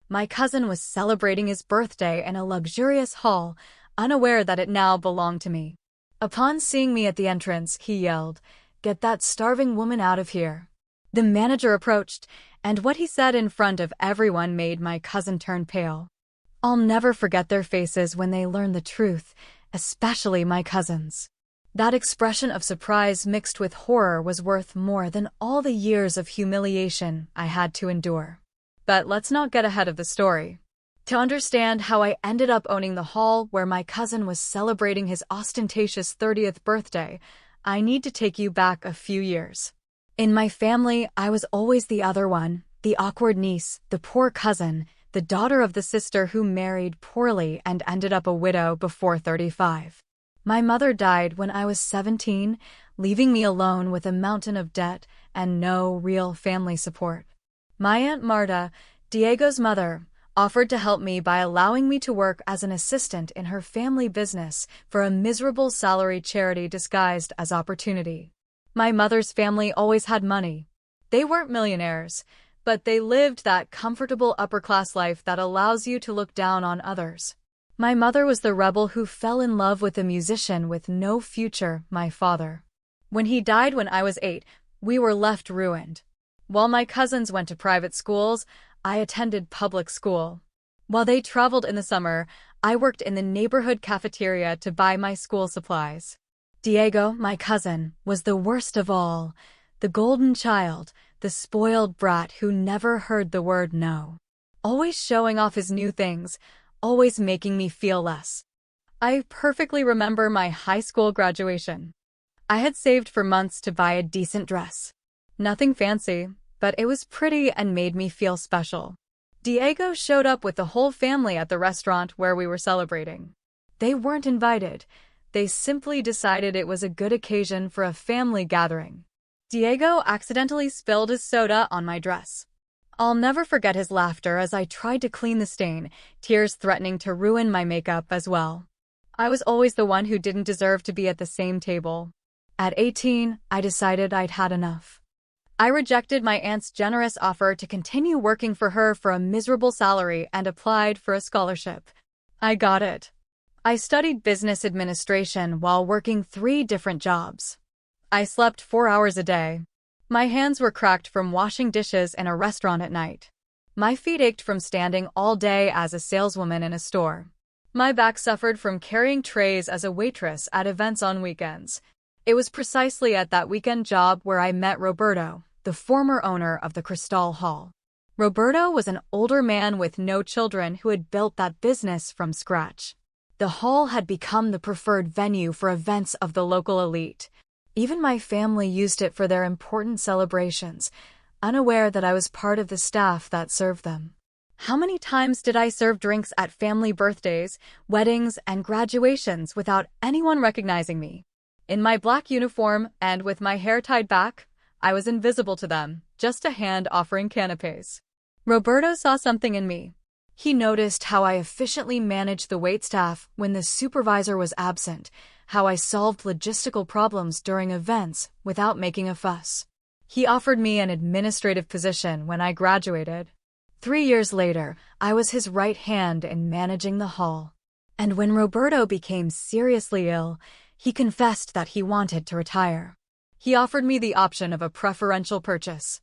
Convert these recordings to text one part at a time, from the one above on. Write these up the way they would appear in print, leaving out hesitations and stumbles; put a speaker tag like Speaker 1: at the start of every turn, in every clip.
Speaker 1: my cousin was celebrating his birthday in a luxurious hall, unaware that it now belonged to me. Upon seeing me at the entrance, he yelled, "Get that starving woman out of here." The manager approached, and what he said in front of everyone made my cousin turn pale. I'll never forget their faces when they learned the truth, especially my cousins. That expression of surprise mixed with horror was worth more than all the years of humiliation I had to endure. But let's not get ahead of the story. To understand how I ended up owning the hall where my cousin was celebrating his ostentatious 30th birthday, I need to take you back a few years. In my family, I was always the other one, the awkward niece, the poor cousin, the daughter of the sister who married poorly and ended up a widow before 35. My mother died when I was 17, leaving me alone with a mountain of debt and no real family support. My Aunt Marta, Diego's mother, offered to help me by allowing me to work as an assistant in her family business for a miserable salary charity disguised as opportunity. My mother's family always had money. They weren't millionaires, but they lived that comfortable upper-class life that allows you to look down on others. My mother was the rebel who fell in love with a musician with no future, my father. When he died when I was 8, we were left ruined. While my cousins went to private schools, I attended public school. While they traveled in the summer, I worked in the neighborhood cafeteria to buy my school supplies. Diego, my cousin, was the worst of all, the golden child, the spoiled brat who never heard the word no. Always showing off his new things, always making me feel less. I perfectly remember my high school graduation. I had saved for months to buy a decent dress. Nothing fancy, but it was pretty and made me feel special. Diego showed up with the whole family at the restaurant where we were celebrating. They weren't invited. They simply decided it was a good occasion for a family gathering. Diego accidentally spilled his soda on my dress. I'll never forget his laughter as I tried to clean the stain, tears threatening to ruin my makeup as well. I was always the one who didn't deserve to be at the same table. At 18, I decided I'd had enough. I rejected my aunt's generous offer to continue working for her for a miserable salary and applied for a scholarship. I got it. I studied business administration while working 3 different jobs. I slept 4 hours a day. My hands were cracked from washing dishes in a restaurant at night. My feet ached from standing all day as a saleswoman in a store. My back suffered from carrying trays as a waitress at events on weekends. It was precisely at that weekend job where I met Roberto, the former owner of the Cristal Hall. Roberto was an older man with no children who had built that business from scratch. The hall had become the preferred venue for events of the local elite. Even my family used it for their important celebrations, unaware that I was part of the staff that served them. How many times did I serve drinks at family birthdays, weddings, and graduations without anyone recognizing me? In my black uniform and with my hair tied back, I was invisible to them, just a hand offering canapes. Roberto saw something in me. He noticed how I efficiently managed the waitstaff when the supervisor was absent, how I solved logistical problems during events without making a fuss. He offered me an administrative position when I graduated. 3 years later, I was his right hand in managing the hall. And when Roberto became seriously ill, he confessed that he wanted to retire. He offered me the option of a preferential purchase.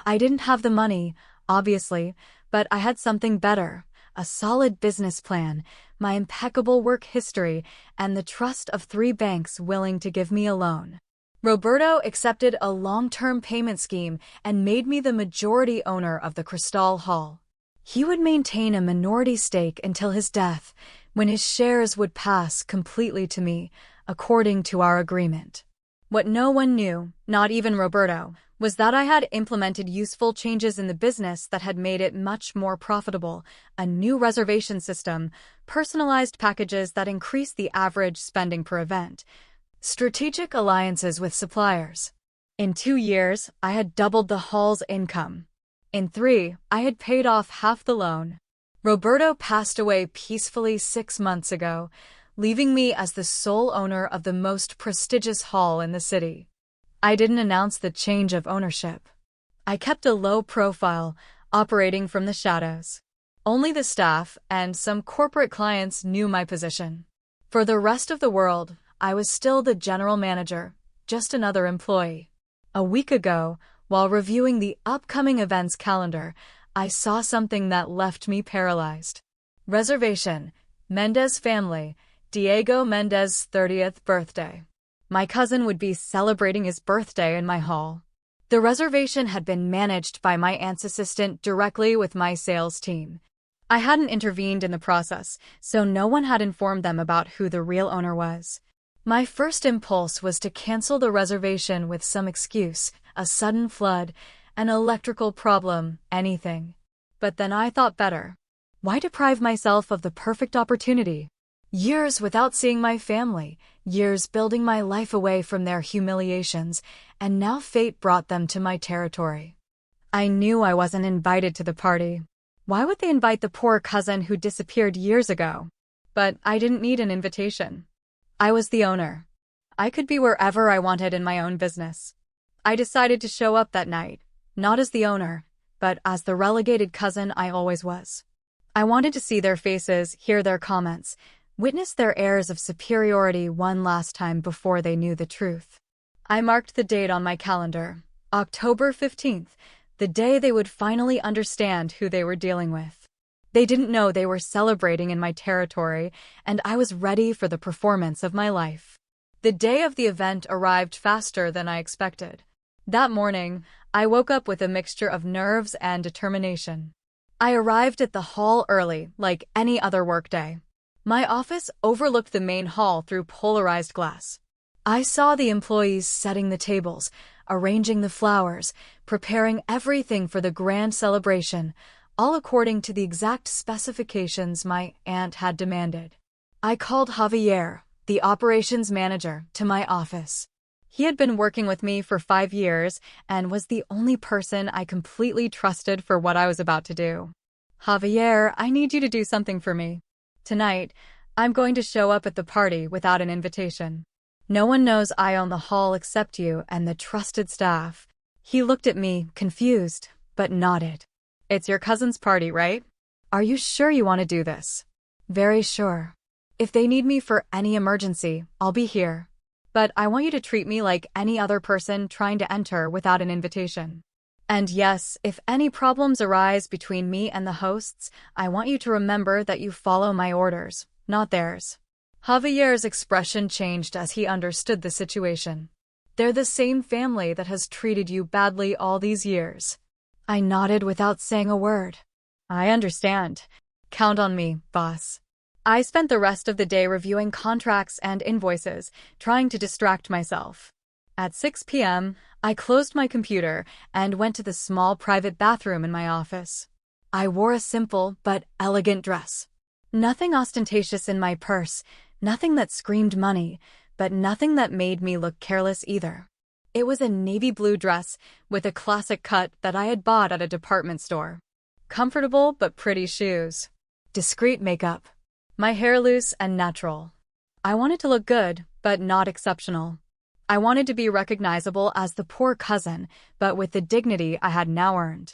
Speaker 1: I didn't have the money, obviously, but I had something better, a solid business plan, my impeccable work history, and the trust of 3 banks willing to give me a loan. Roberto accepted a long-term payment scheme and made me the majority owner of the Cristal Hall. He would maintain a minority stake until his death, when his shares would pass completely to me, according to our agreement. What no one knew, not even Roberto, was that I had implemented useful changes in the business that had made it much more profitable, a new reservation system, personalized packages that increased the average spending per event, strategic alliances with suppliers. In 2 years, I had doubled the hall's income. In 3, I had paid off half the loan. Roberto passed away peacefully 6 months ago, leaving me as the sole owner of the most prestigious hall in the city. I didn't announce the change of ownership. I kept a low profile, operating from the shadows. Only the staff and some corporate clients knew my position. For the rest of the world, I was still the general manager, just another employee. A week ago, while reviewing the upcoming events calendar, I saw something that left me paralyzed. Reservation: Mendez family, Diego Mendez 30th birthday. My cousin would be celebrating his birthday in my hall. The reservation had been managed by my aunt's assistant directly with my sales team. I hadn't intervened in the process, so no one had informed them about who the real owner was. My first impulse was to cancel the reservation with some excuse, a sudden flood, an electrical problem, anything. But then I thought better. Why deprive myself of the perfect opportunity? Years without seeing my family, years building my life away from their humiliations, and now fate brought them to my territory. I knew I wasn't invited to the party. Why would they invite the poor cousin who disappeared years ago? But I didn't need an invitation. I was the owner. I could be wherever I wanted in my own business. I decided to show up that night, not as the owner, but as the relegated cousin I always was. I wanted to see their faces, hear their comments, witness their airs of superiority one last time before they knew the truth. I marked the date on my calendar, October 15th, the day they would finally understand who they were dealing with. They didn't know they were celebrating in my territory, and I was ready for the performance of my life. The day of the event arrived faster than I expected. That morning, I woke up with a mixture of nerves and determination. I arrived at the hall early, like any other workday. My office overlooked the main hall through polarized glass. I saw the employees setting the tables, arranging the flowers, preparing everything for the grand celebration, all according to the exact specifications my aunt had demanded. I called Javier, the operations manager, to my office. He had been working with me for 5 years and was the only person I completely trusted for what I was about to do. Javier, I need you to do something for me. Tonight, I'm going to show up at the party without an invitation. No one knows I own the hall except you and the trusted staff. He looked at me, confused, but nodded. It's your cousin's party, right? Are you sure you want to do this? Very sure. If they need me for any emergency, I'll be here. But I want you to treat me like any other person trying to enter without an invitation. And yes, if any problems arise between me and the hosts, I want you to remember that you follow my orders, not theirs. Javier's expression changed as he understood the situation. They're the same family that has treated you badly all these years. I nodded without saying a word. I understand. Count on me, boss. I spent the rest of the day reviewing contracts and invoices, trying to distract myself. At 6 p.m., I closed my computer and went to the small private bathroom in my office. I wore a simple but elegant dress. Nothing ostentatious in my purse, nothing that screamed money, but nothing that made me look careless either. It was a navy blue dress with a classic cut that I had bought at a department store. Comfortable but pretty shoes. Discreet makeup. My hair loose and natural. I wanted to look good, but not exceptional. I wanted to be recognizable as the poor cousin, but with the dignity I had now earned.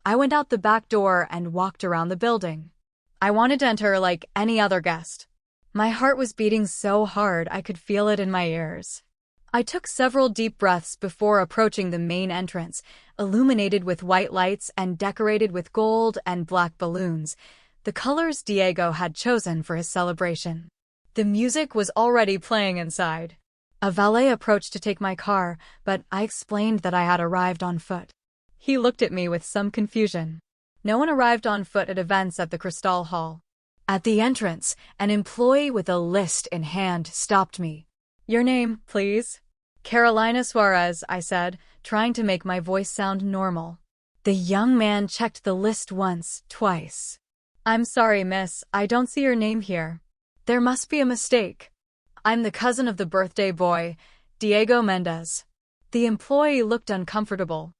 Speaker 1: I went out the back door and walked around the building. I wanted to enter like any other guest. My heart was beating so hard I could feel it in my ears. I took several deep breaths before approaching the main entrance, illuminated with white lights and decorated with gold and black balloons, the colors Diego had chosen for his celebration. The music was already playing inside. A valet approached to take my car, but I explained that I had arrived on foot. He looked at me with some confusion. No one arrived on foot at events at the Cristal Hall. At the entrance, an employee with a list in hand stopped me. Your name, please? Carolina Suarez, I said, trying to make my voice sound normal. The young man checked the list once, twice. I'm sorry, miss, I don't see your name here. There must be a mistake. I'm the cousin of the birthday boy, Diego Mendez. The employee looked uncomfortable.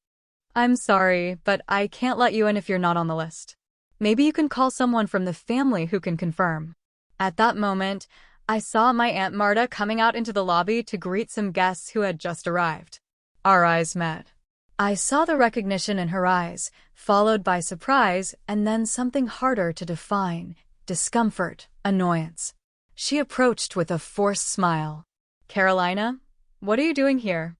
Speaker 1: I'm sorry, but I can't let you in if you're not on the list. Maybe you can call someone from the family who can confirm. At that moment, I saw my Aunt Marta coming out into the lobby to greet some guests who had just arrived. Our eyes met. I saw the recognition in her eyes, followed by surprise and then something harder to define: discomfort, annoyance. She approached with a forced smile. Carolina, what are you doing here?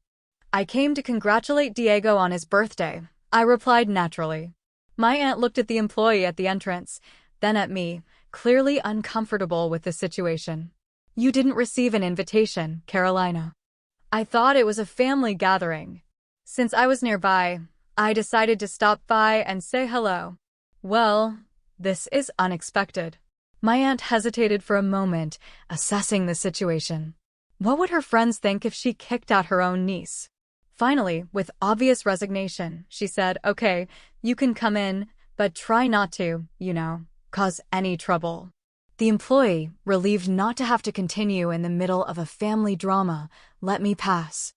Speaker 1: I came to congratulate Diego on his birthday, I replied naturally. My aunt looked at the employee at the entrance, then at me, clearly uncomfortable with the situation. You didn't receive an invitation, Carolina. I thought it was a family gathering. Since I was nearby, I decided to stop by and say hello. Well, this is unexpected. My aunt hesitated for a moment, assessing the situation. What would her friends think if she kicked out her own niece? Finally, with obvious resignation, she said, "Okay, you can come in, but try not to, cause any trouble." The employee, relieved not to have to continue in the middle of a family drama, let me pass.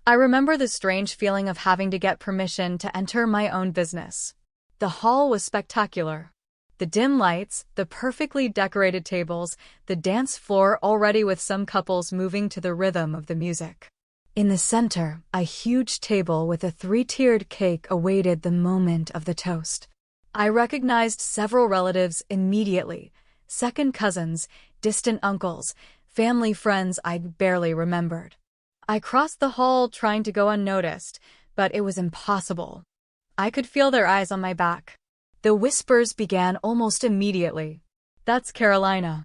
Speaker 1: I remember the strange feeling of having to get permission to enter my own business. The hall was spectacular. The dim lights, the perfectly decorated tables, the dance floor already with some couples moving to the rhythm of the music. In the center, a huge table with a 3-tiered cake awaited the moment of the toast. I recognized several relatives immediately: second cousins, distant uncles, family friends I'd barely remembered. I crossed the hall trying to go unnoticed, but it was impossible. I could feel their eyes on my back. The whispers began almost immediately. "That's Carolina.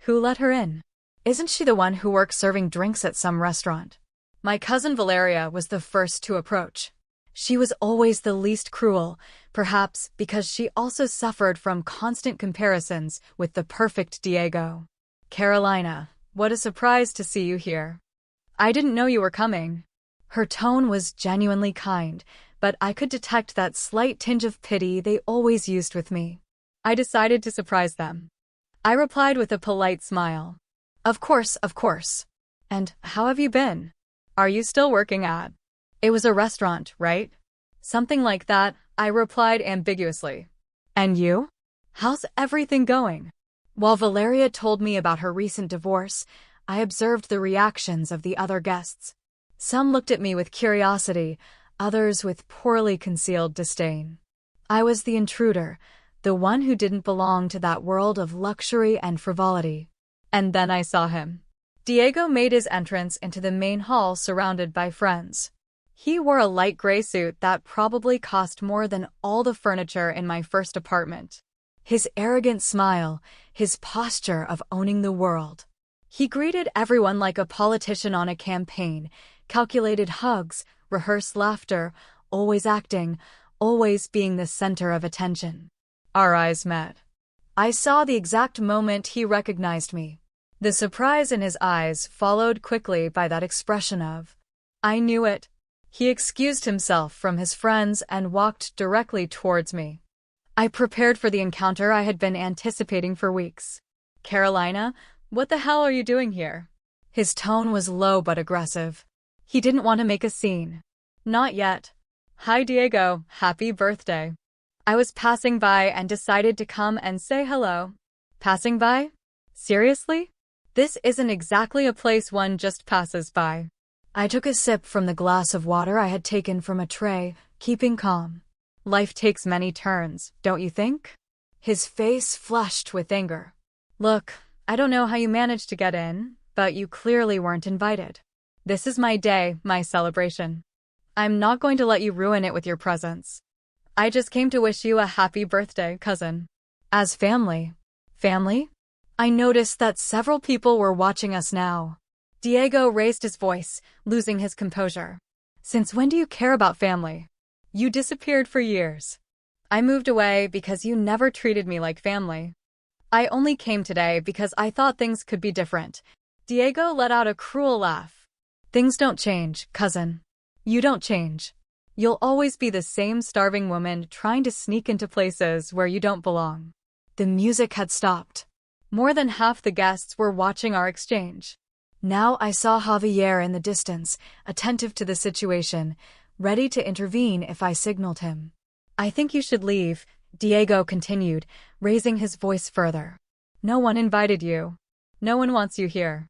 Speaker 1: Who let her in? Isn't she the one who works serving drinks at some restaurant?" My cousin Valeria was the first to approach. She was always the least cruel, perhaps because she also suffered from constant comparisons with the perfect Diego. "Carolina, what a surprise to see you here. I didn't know you were coming." Her tone was genuinely kind, but I could detect that slight tinge of pity they always used with me. I decided to surprise them. I replied with a polite smile. Of course. And how have you been? Are you still working at? It was a restaurant, right? Something like that, I replied ambiguously. And you? How's everything going? While Valeria told me about her recent divorce, I observed the reactions of the other guests. Some looked at me with curiosity, others with poorly concealed disdain. I was the intruder, the one who didn't belong to that world of luxury and frivolity. And then I saw him. Diego made his entrance into the main hall surrounded by friends. He wore a light gray suit that probably cost more than all the furniture in my first apartment. His arrogant smile, his posture of owning the world. He greeted everyone like a politician on a campaign, calculated hugs, rehearsed laughter, always acting, always being the center of attention. Our eyes met. I saw the exact moment he recognized me. The surprise in his eyes followed quickly by that expression of, "I knew it." He excused himself from his friends and walked directly towards me. I prepared for the encounter I had been anticipating for weeks. "Carolina, what the hell are you doing here?" His tone was low but aggressive. He didn't want to make a scene. "Not yet. Hi Diego, happy birthday." I was passing by and decided to come and say hello. Passing by? Seriously? This isn't exactly a place one just passes by. I took a sip from the glass of water I had taken from a tray, keeping calm. Life takes many turns, don't you think? His face flushed with anger. "Look, I don't know how you managed to get in, but you clearly weren't invited. This is my day, my celebration. I'm not going to let you ruin it with your presence. I just came to wish you a happy birthday, cousin." As family. Family? I noticed that several people were watching us now. Diego raised his voice, losing his composure. "Since when do you care about family? You disappeared for years. I moved away because you never treated me like family. I only came today because I thought things could be different." Diego let out a cruel laugh. "Things don't change, cousin. You don't change. You'll always be the same starving woman trying to sneak into places where you don't belong." The music had stopped. More than half the guests were watching our exchange. Now I saw Javier in the distance, attentive to the situation, ready to intervene if I signaled him. "I think you should leave," Diego continued, raising his voice further. "No one invited you. No one wants you here."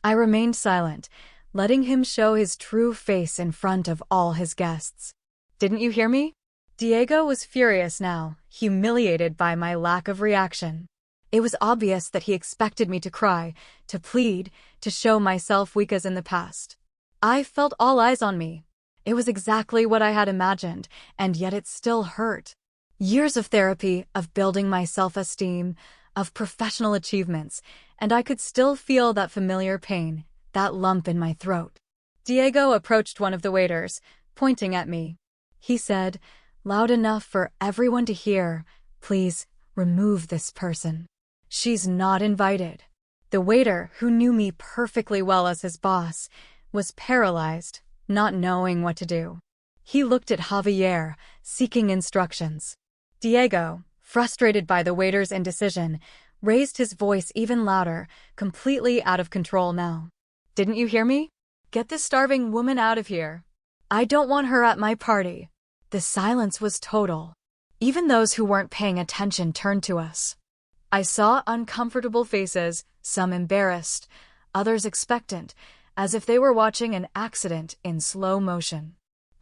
Speaker 1: I remained silent, letting him show his true face in front of all his guests. Didn't you hear me? Diego was furious now, humiliated by my lack of reaction. It was obvious that he expected me to cry, to plead, to show myself weak as in the past. I felt all eyes on me. It was exactly what I had imagined, and yet it still hurt. Years of therapy, of building my self-esteem, of professional achievements, and I could still feel that familiar pain, that lump in my throat. Diego approached one of the waiters, pointing at me. He said, loud enough for everyone to hear, "Please, remove this person. She's not invited." The waiter, who knew me perfectly well as his boss, was paralyzed, not knowing what to do. He looked at Javier, seeking instructions. Diego, frustrated by the waiter's indecision, raised his voice even louder, completely out of control now. "Didn't you hear me? Get this starving woman out of here. I don't want her at my party." The silence was total. Even those who weren't paying attention turned to us. I saw uncomfortable faces, some embarrassed, others expectant, as if they were watching an accident in slow motion.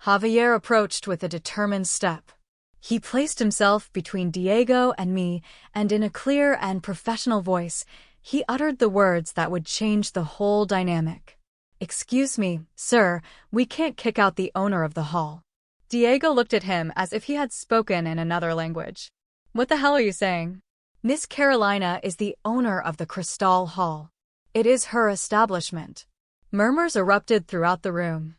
Speaker 1: Javier approached with a determined step. He placed himself between Diego and me, and in a clear and professional voice, he uttered the words that would change the whole dynamic. "Excuse me, sir, we can't kick out the owner of the hall." Diego looked at him as if he had spoken in another language. "What the hell are you saying? Miss Carolina is the owner of the Cristal Hall. It is her establishment." Murmurs erupted throughout the room.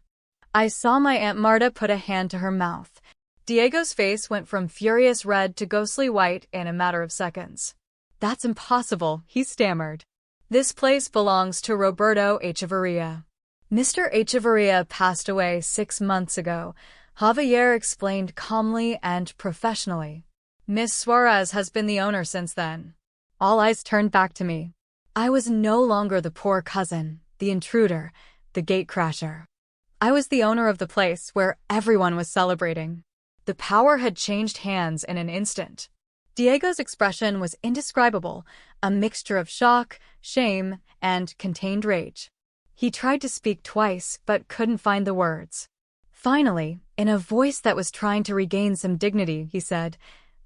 Speaker 1: I saw my Aunt Marta put a hand to her mouth. Diego's face went from furious red to ghostly white in a matter of seconds. "That's impossible," he stammered. "This place belongs to Roberto Echeverria. Mr. Echeverria passed away 6 months ago," Javier explained calmly and professionally. "Miss Suarez has been the owner since then." All eyes turned back to me. I was no longer the poor cousin, the intruder, the gatecrasher. I was the owner of the place where everyone was celebrating. The power had changed hands in an instant. Diego's expression was indescribable, a mixture of shock, shame, and contained rage. He tried to speak twice, but couldn't find the words. Finally, in a voice that was trying to regain some dignity, he said,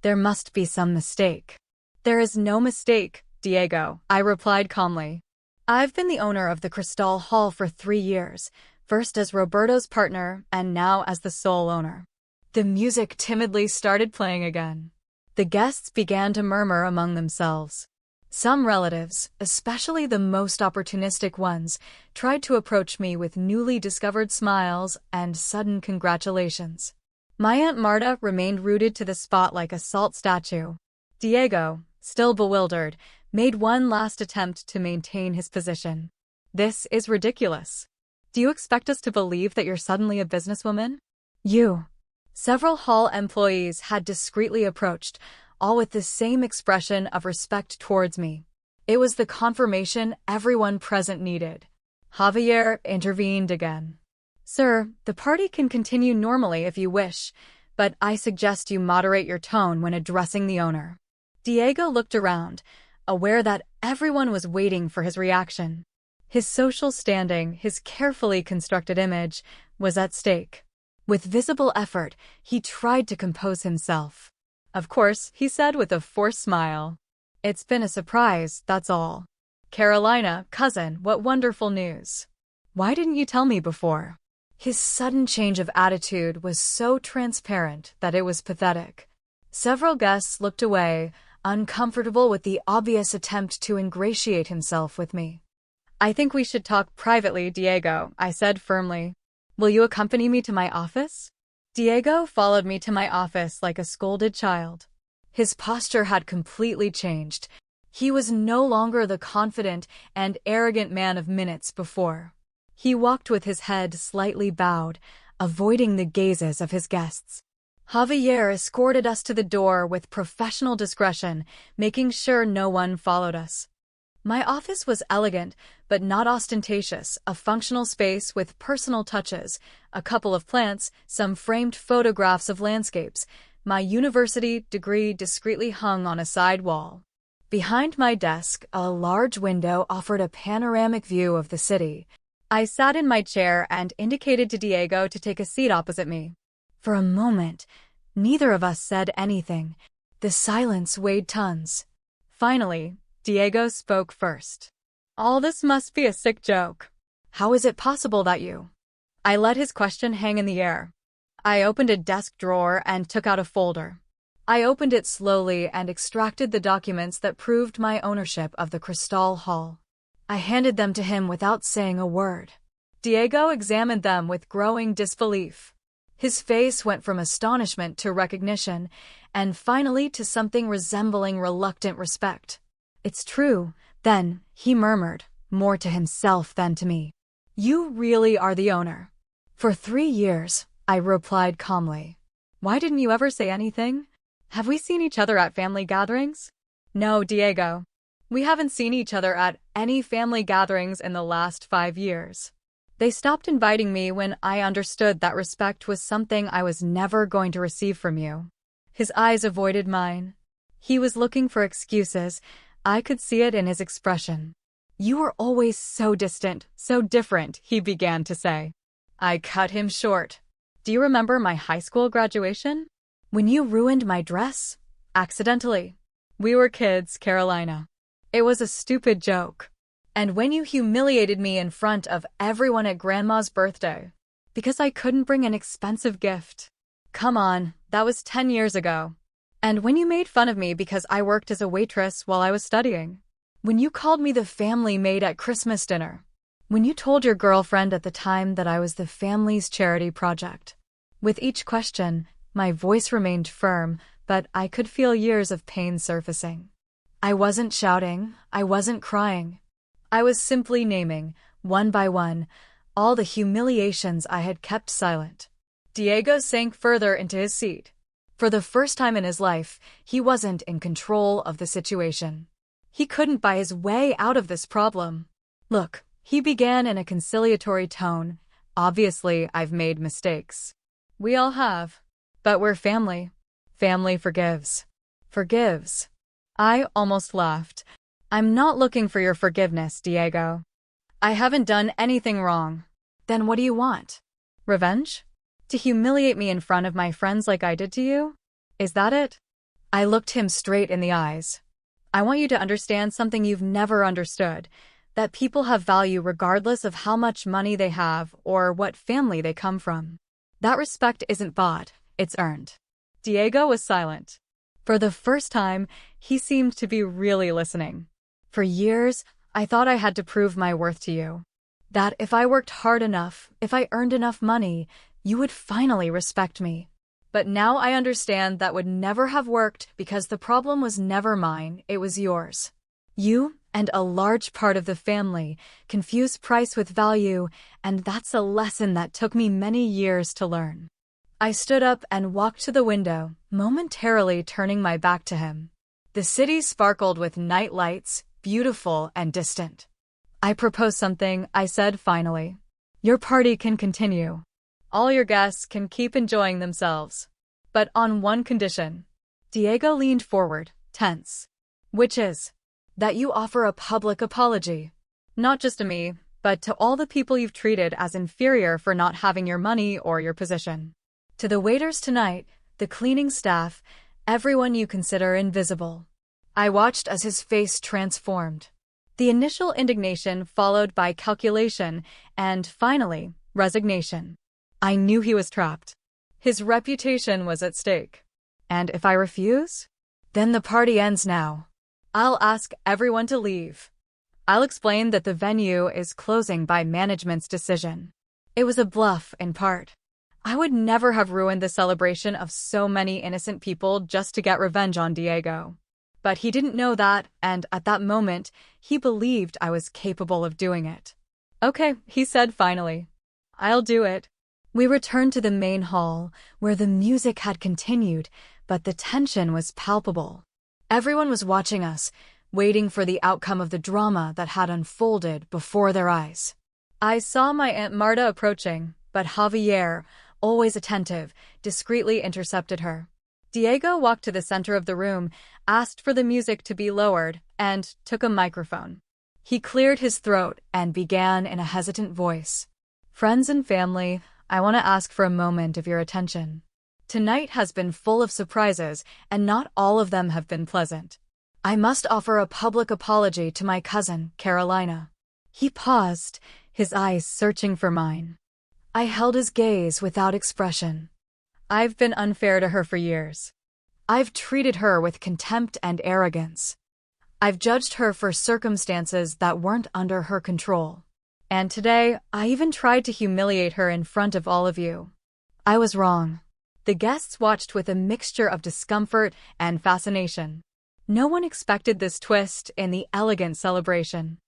Speaker 1: "There must be some mistake." "There is no mistake, Diego," I replied calmly. "I've been the owner of the Cristal Hall for 3 years, first as Roberto's partner and now as the sole owner." The music timidly started playing again. The guests began to murmur among themselves. Some relatives, especially the most opportunistic ones, tried to approach me with newly discovered smiles and sudden congratulations. My Aunt Marta remained rooted to the spot like a salt statue. Diego, still bewildered, made one last attempt to maintain his position. "This is ridiculous. Do you expect us to believe that you're suddenly a businesswoman? You." Several hall employees had discreetly approached, all with the same expression of respect towards me. It was the confirmation everyone present needed. Javier intervened again. "Sir, the party can continue normally if you wish, but I suggest you moderate your tone when addressing the owner." Diego looked around, aware that everyone was waiting for his reaction. His social standing, his carefully constructed image, was at stake. With visible effort, he tried to compose himself. "Of course," he said with a forced smile. "It's been a surprise, that's all." "Carolina, cousin, what wonderful news. Why didn't you tell me before?" His sudden change of attitude was so transparent that it was pathetic. Several guests looked away, uncomfortable with the obvious attempt to ingratiate himself with me. "I think we should talk privately, Diego," I said firmly. "Will you accompany me to my office?" Diego followed me to my office like a scolded child. His posture had completely changed. He was no longer the confident and arrogant man of minutes before. He walked with his head slightly bowed, avoiding the gazes of his guests. Javier escorted us to the door with professional discretion, making sure no one followed us. My office was elegant, but not ostentatious, a functional space with personal touches, a couple of plants, some framed photographs of landscapes, my university degree discreetly hung on a side wall. Behind my desk, a large window offered a panoramic view of the city. I sat in my chair and indicated to Diego to take a seat opposite me. For a moment, neither of us said anything. The silence weighed tons. Finally, Diego spoke first. All this must be a sick joke. How is it possible that you... I let his question hang in the air. I opened a desk drawer and took out a folder. I opened it slowly and extracted the documents that proved my ownership of the Cristal Hall. I handed them to him without saying a word. Diego examined them with growing disbelief. His face went from astonishment to recognition, and finally to something resembling reluctant respect. It's true, then, he murmured, more to himself than to me. You really are the owner. For 3 years, I replied calmly. Why didn't you ever say anything? Have we seen each other at family gatherings? No, Diego. We haven't seen each other at any family gatherings in the last 5 years. They stopped inviting me when I understood that respect was something I was never going to receive from you. His eyes avoided mine. He was looking for excuses. I could see it in his expression. You were always so distant, so different, he began to say. I cut him short. Do you remember my high school graduation? When you ruined my dress? Accidentally. We were kids, Carolina. It was a stupid joke. And when you humiliated me in front of everyone at Grandma's birthday, because I couldn't bring an expensive gift. Come on, that was 10 years ago. And when you made fun of me because I worked as a waitress while I was studying. When you called me the family maid at Christmas dinner. When you told your girlfriend at the time that I was the family's charity project. With each question, my voice remained firm, but I could feel years of pain surfacing. I wasn't shouting, I wasn't crying. I was simply naming, one by one, all the humiliations I had kept silent. Diego sank further into his seat. For the first time in his life, he wasn't in control of the situation. He couldn't buy his way out of this problem. Look, he began in a conciliatory tone. Obviously, I've made mistakes. We all have. But we're family. Family forgives. Forgives. I almost laughed. I'm not looking for your forgiveness, Diego. I haven't done anything wrong. Then what do you want? Revenge? To humiliate me in front of my friends like I did to you? Is that it? I looked him straight in the eyes. I want you to understand something you've never understood, that people have value regardless of how much money they have or what family they come from. That respect isn't bought, it's earned. Diego was silent. For the first time, he seemed to be really listening. For years, I thought I had to prove my worth to you. That if I worked hard enough, if I earned enough money, you would finally respect me. But now I understand that would never have worked because the problem was never mine, it was yours. You, and a large part of the family, confuse price with value, and that's a lesson that took me many years to learn. I stood up and walked to the window, momentarily turning my back to him. The city sparkled with night lights, beautiful and distant. I propose something, I said finally. Your party can continue. All your guests can keep enjoying themselves. But on one condition. Diego leaned forward, tense. Which is? That you offer a public apology. Not just to me, but to all the people you've treated as inferior for not having your money or your position. To the waiters tonight, the cleaning staff, everyone you consider invisible. I watched as his face transformed. The initial indignation followed by calculation and, finally, resignation. I knew he was trapped. His reputation was at stake. And if I refuse? Then the party ends now. I'll ask everyone to leave. I'll explain that the venue is closing by management's decision. It was a bluff, in part. I would never have ruined the celebration of so many innocent people just to get revenge on Diego. But he didn't know that, and at that moment, he believed I was capable of doing it. Okay, he said finally. I'll do it. We returned to the main hall, where the music had continued, but the tension was palpable. Everyone was watching us, waiting for the outcome of the drama that had unfolded before their eyes. I saw my Aunt Marta approaching, but Javier, always attentive, discreetly intercepted her. Diego walked to the center of the room, asked for the music to be lowered, and took a microphone. He cleared his throat and began in a hesitant voice. Friends and family, I want to ask for a moment of your attention. Tonight has been full of surprises, and not all of them have been pleasant. I must offer a public apology to my cousin, Carolina. He paused, his eyes searching for mine. I held his gaze without expression. I've been unfair to her for years. I've treated her with contempt and arrogance. I've judged her for circumstances that weren't under her control. And today, I even tried to humiliate her in front of all of you. I was wrong. The guests watched with a mixture of discomfort and fascination. No one expected this twist in the elegant celebration.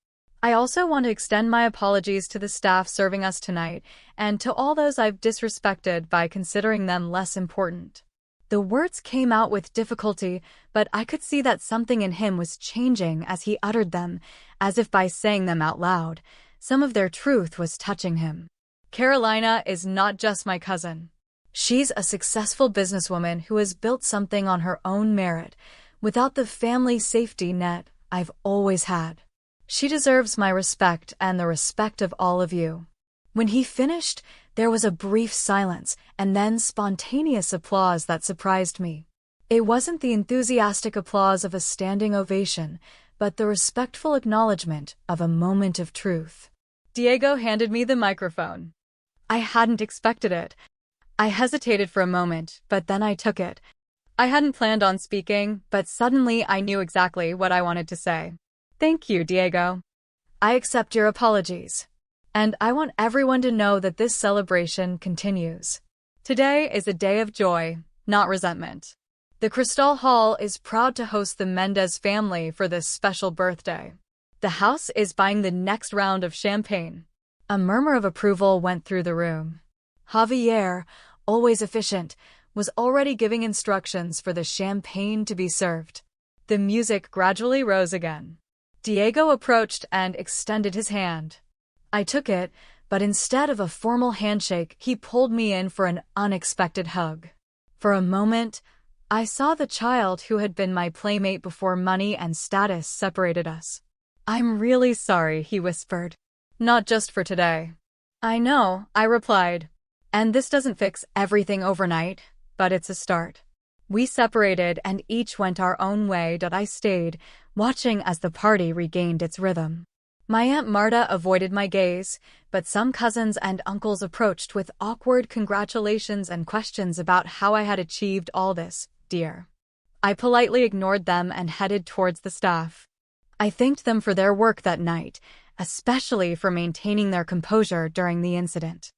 Speaker 1: I also want to extend my apologies to the staff serving us tonight, and to all those I've disrespected by considering them less important. The words came out with difficulty, but I could see that something in him was changing as he uttered them, as if by saying them out loud, some of their truth was touching him. Carolina is not just my cousin. She's a successful businesswoman who has built something on her own merit, without the family safety net I've always had. She deserves my respect and the respect of all of you. When he finished, there was a brief silence and then spontaneous applause that surprised me. It wasn't the enthusiastic applause of a standing ovation, but the respectful acknowledgement of a moment of truth. Diego handed me the microphone. I hadn't expected it. I hesitated for a moment, but then I took it. I hadn't planned on speaking, but suddenly I knew exactly what I wanted to say. Thank you, Diego. I accept your apologies. And I want everyone to know that this celebration continues. Today is a day of joy, not resentment. The Cristal Hall is proud to host the Mendez family for this special birthday. The house is buying the next round of champagne. A murmur of approval went through the room. Javier, always efficient, was already giving instructions for the champagne to be served. The music gradually rose again. Diego approached and extended his hand. I took it, but instead of a formal handshake, he pulled me in for an unexpected hug. For a moment, I saw the child who had been my playmate before money and status separated us. I'm really sorry, he whispered. Not just for today. I know, I replied. And this doesn't fix everything overnight, but it's a start. We separated and each went our own way, but I stayed, watching as the party regained its rhythm. My Aunt Marta avoided my gaze, but some cousins and uncles approached with awkward congratulations and questions about how I had achieved all this, dear. I politely ignored them and headed towards the staff. I thanked them for their work that night, especially for maintaining their composure during the incident.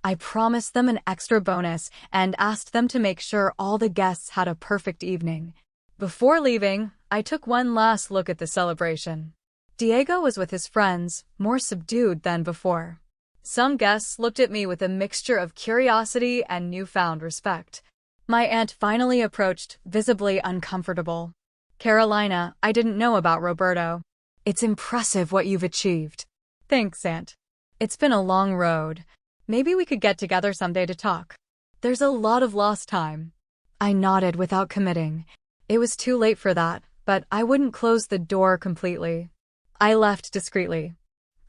Speaker 1: I promised them an extra bonus and asked them to make sure all the guests had a perfect evening. Before leaving, I took one last look at the celebration. Diego was with his friends, more subdued than before. Some guests looked at me with a mixture of curiosity and newfound respect. My aunt finally approached, visibly uncomfortable. Carolina, I didn't know about Roberto. It's impressive what you've achieved. Thanks, Aunt. It's been a long road. Maybe we could get together someday to talk. There's a lot of lost time. I nodded without committing. It was too late for that, but I wouldn't close the door completely. I left discreetly.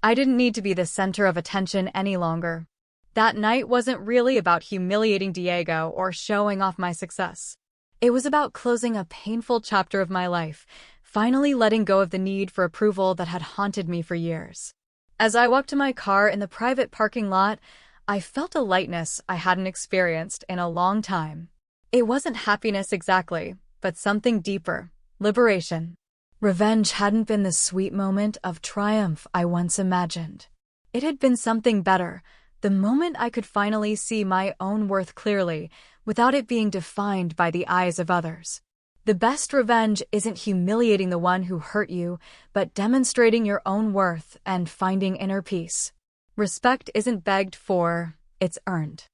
Speaker 1: I didn't need to be the center of attention any longer. That night wasn't really about humiliating Diego or showing off my success. It was about closing a painful chapter of my life, finally letting go of the need for approval that had haunted me for years. As I walked to my car in the private parking lot, I felt a lightness I hadn't experienced in a long time. It wasn't happiness exactly, but something deeper, liberation. Revenge hadn't been the sweet moment of triumph I once imagined. It had been something better, the moment I could finally see my own worth clearly, without it being defined by the eyes of others. The best revenge isn't humiliating the one who hurt you, but demonstrating your own worth and finding inner peace. Respect isn't begged for, it's earned.